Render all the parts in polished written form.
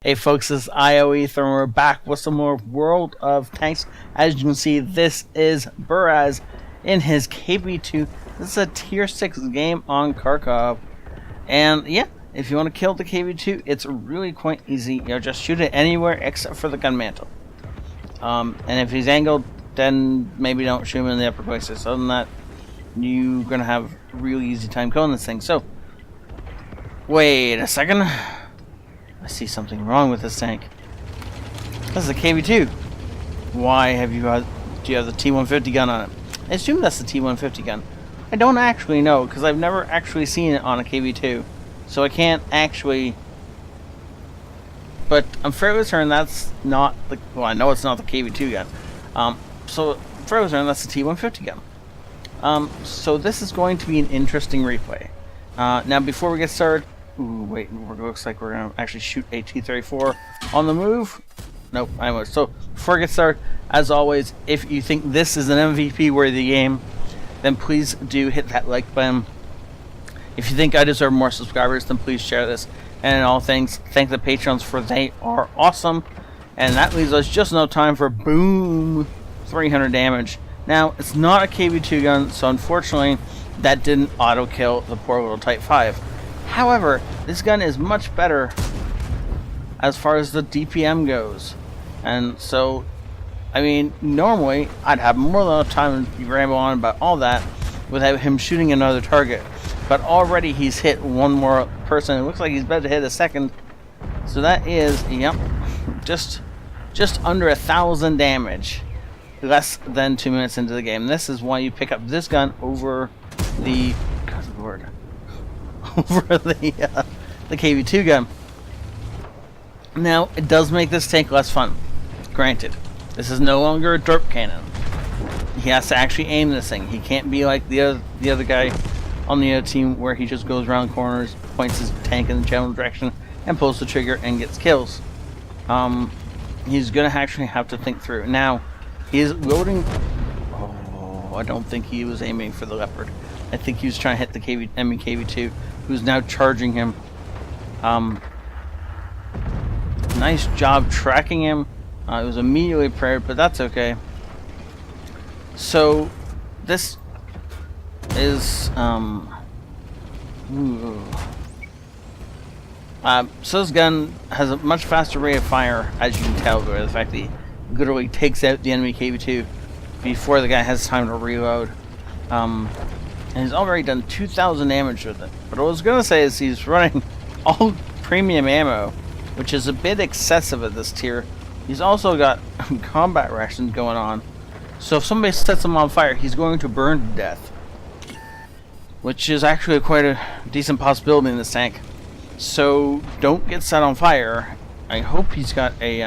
Hey folks, this is ioEther and we're back with some more World of Tanks. As you can see, this is Buraz in his KV-2. This is a tier 6 game on Kharkov. And yeah, if you want to kill the KV-2, it's really quite easy. You know, just shoot it anywhere except for the gun mantle. And if he's angled, then maybe don't shoot him in the upper places. Other than that, you're going to have a really easy time killing this thing. So, wait a second. I see something wrong with this tank. This is a KV-2. Why have you do you have the T-150 gun on it? I assume that's the T-150 gun. I don't actually know because I've never actually seen it on a KV-2, so I can't actually. But I'm fairly certain that's not the. Well, I know it's not the KV-2 gun. So I'm fairly certain that's the T-150 gun. So this is going to be an interesting replay. Now, before we get started. Ooh, wait, it looks like we're going to actually shoot a T-34 on the move. Nope, I won't. So, before I get started, as always, if you think this is an MVP-worthy game, then please do hit that like button. If you think I deserve more subscribers, then please share this. And in all things, thank the Patrons for they are awesome. And that leaves us just enough time for boom, 300 damage. Now, it's not a KV-2 gun, so unfortunately, that didn't auto-kill the poor little Type 5. However, this gun is much better as far as the DPM goes. And so, I mean, normally I'd have more than enough time to ramble on about all that without him shooting another target. But already he's hit one more person. It looks like he's about to hit a second. So that is, yep, just under 1,000 damage. Less than 2 minutes into the game. This is why you pick up this gun over the, God Lord, over the KV-2 gun. Now, it does make this tank less fun. Granted, this is no longer a derp cannon. He has to actually aim this thing. He can't be like the other guy on the other team where he just goes around corners, points his tank in the general direction, and pulls the trigger and gets kills. He's gonna actually have to think through. Now, he's loading. Oh, I don't think he was aiming for the Leopard. I think he was trying to hit the enemy KV-2, who's now charging him. Nice job tracking him. It was immediately parried, but that's okay. So this is so this gun has a much faster rate of fire, as you can tell by the fact that he literally takes out the enemy KV-2 before the guy has time to reload. And he's already done 2,000 damage with it. But what I was going to say is he's running all premium ammo, which is a bit excessive at this tier. He's also got combat rations going on. So if somebody sets him on fire, he's going to burn to death. Which is actually quite a decent possibility in this tank. So don't get set on fire. I hope he's got a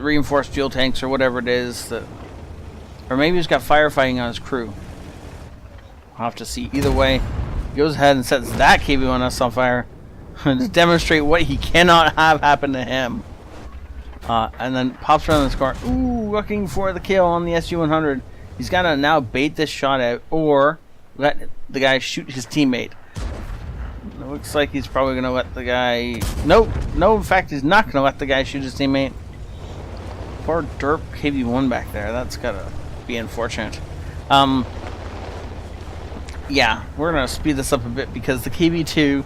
reinforced fuel tanks or whatever it is that. Or maybe he's got firefighting on his crew. I'll have to see. Either way, he goes ahead and sets that KV-1S on fire to demonstrate what he cannot have happen to him. And then pops around the corner. Ooh, looking for the kill on the SU-100. He's got to now bait this shot out or let the guy shoot his teammate. It looks like he's probably going to let the guy... Nope. No, in fact, he's not going to let the guy shoot his teammate. Poor derp KV-1 back there. That's got to be unfortunate. Yeah, we're gonna speed this up a bit because the KV-2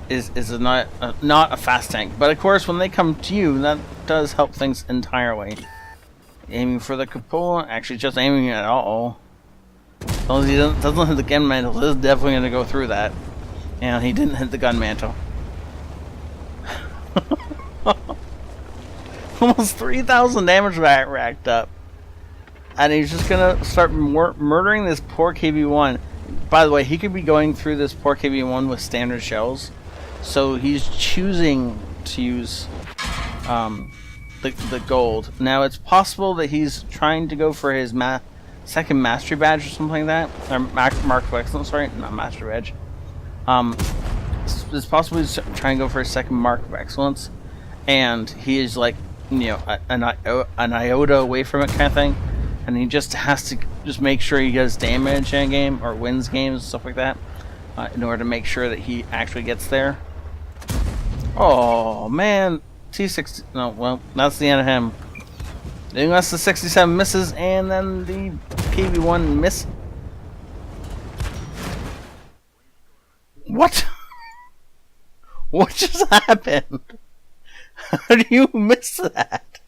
is not a fast tank. But of course, when they come to you, that does help things entirely. Aiming for the cupola, actually just aiming at all. As long as he doesn't hit the gun mantle, he's definitely gonna go through that. And he didn't hit the gun mantle. Almost 3,000 damage racked up. And he's just gonna start murdering this poor KV-1. By the way, he could be going through this poor KV-1 with standard shells. So he's choosing to use the gold. Now it's possible that he's trying to go for his second mastery badge or something like that. Or mark of excellence, sorry, not mastery badge. It's possible he's trying to go for his second mark of excellence. And he is like, you know, an iota away from it kind of thing. And he just has to just make sure he does damage in a game or wins games and stuff like that in order to make sure that he actually gets there. Oh man, T60. No, well, that's the end of him. Unless the 67 misses, and then the KV-1 miss. What? What just happened? How do you miss that?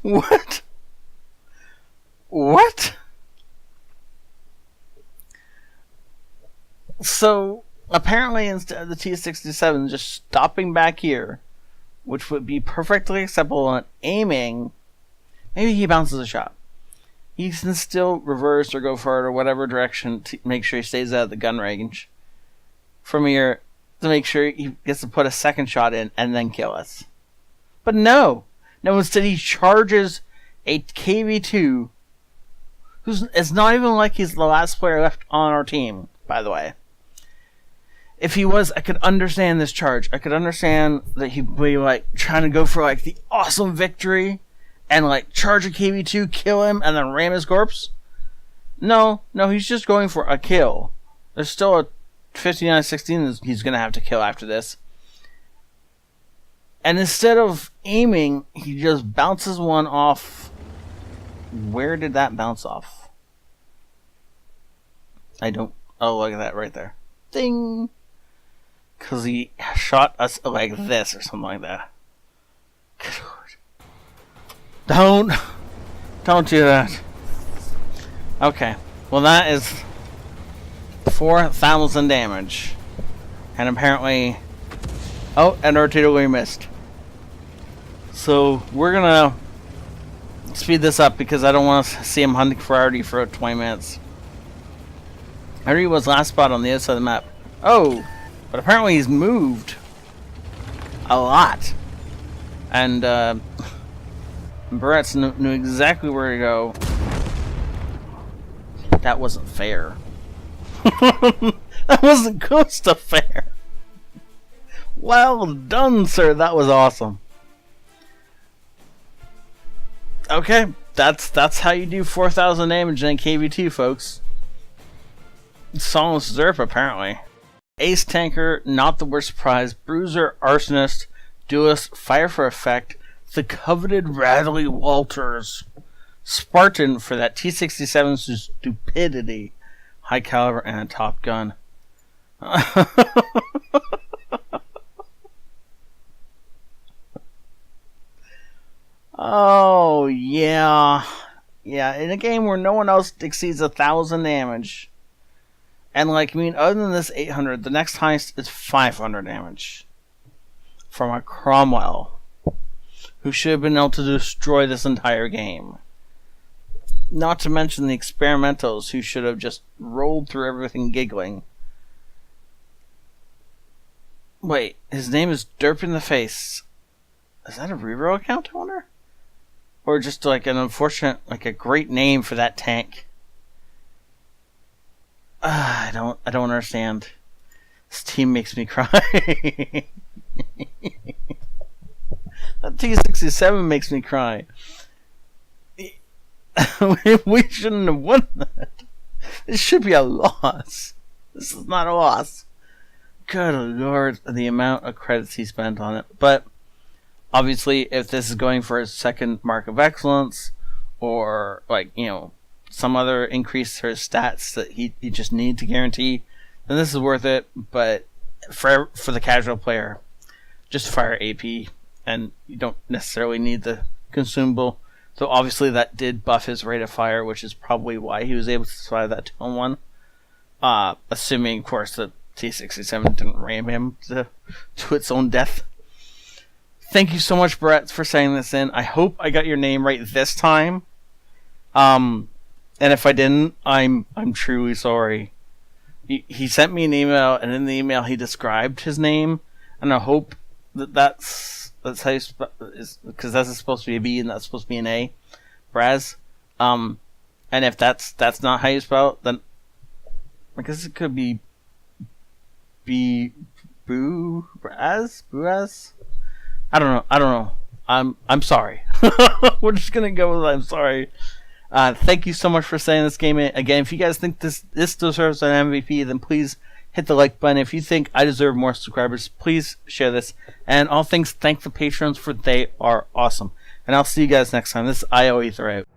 What? What? So, apparently instead of the T-67 just stopping back here, which would be perfectly acceptable and aiming, maybe he bounces a shot. He can still reverse or go forward or whatever direction to make sure he stays out of the gun range from here to make sure he gets to put a second shot in and then kill us. But no, instead he charges a KV-2 it's not even like he's the last player left on our team, by the way. If he was, I could understand this charge. I could understand that he'd be like trying to go for like the awesome victory and like charge a KV-2, kill him, and then ram his corpse. No, he's just going for a kill. There's still a 59-16 he's going to have to kill after this. And instead of aiming, he just bounces one off. Where did that bounce off? I don't... Oh, look at that right there. Ding! Because he shot us like this or something like that. Good Lord. Don't do that. Okay. Well, that is 4,000 damage. And apparently... Oh, and our totally missed. So, we're gonna speed this up because I don't want to see him hunting for Artie for 20 minutes. Artie was last spot on the other side of the map. Oh! But apparently he's moved a lot. And, Barrett's knew exactly where to go. That wasn't fair. That wasn't close to fair. Well done, sir. That was awesome. Okay, that's how you do 4,000 damage in a KV-2, folks. Solus Zerp, apparently. Ace Tanker, not the worst surprise. Bruiser, Arsonist, Duelist, Fire for Effect, the coveted Radley Walters, Spartan for that T-67's stupidity, High Caliber, and a Top Gun. Oh, yeah. Yeah, in a game where no one else exceeds 1,000 damage. And, like, I mean, other than this 800, the next highest is 500 damage. From a Cromwell, who should have been able to destroy this entire game. Not to mention the experimentals, who should have just rolled through everything giggling. Wait, his name is Derp in the Face. Is that a reroll account, I wonder? Or just like an unfortunate, like a great name for that tank. I don't understand. This team makes me cry. That T-67 makes me cry. We shouldn't have won that. This should be a loss. This is not a loss. Good Lord, the amount of credits he spent on it. But obviously, if this is going for his second mark of excellence, or like, you know, some other increase to his stats that he just need to guarantee, then this is worth it. But for the casual player, just fire AP, and you don't necessarily need the consumable. So obviously that did buff his rate of fire, which is probably why he was able to survive that 2-on-1. Assuming, of course, that T-67 didn't ram him to its own death. Thank you so much, Brett, for sending this in. I hope I got your name right this time. And if I didn't, I'm truly sorry. He sent me an email, and in the email he described his name, and I hope that's how you because that's supposed to be a B and that's supposed to be an A, Braz. And if that's not how you spell it, then I guess it could be Braz. I don't know. I'm sorry. We're just gonna go with I'm sorry. Thank you so much for saying this game. Again, if you guys think this deserves an MVP, then please hit the like button. If you think I deserve more subscribers, please share this. And all things, thank the patrons, for they are awesome. And I'll see you guys next time. This is ioEther out.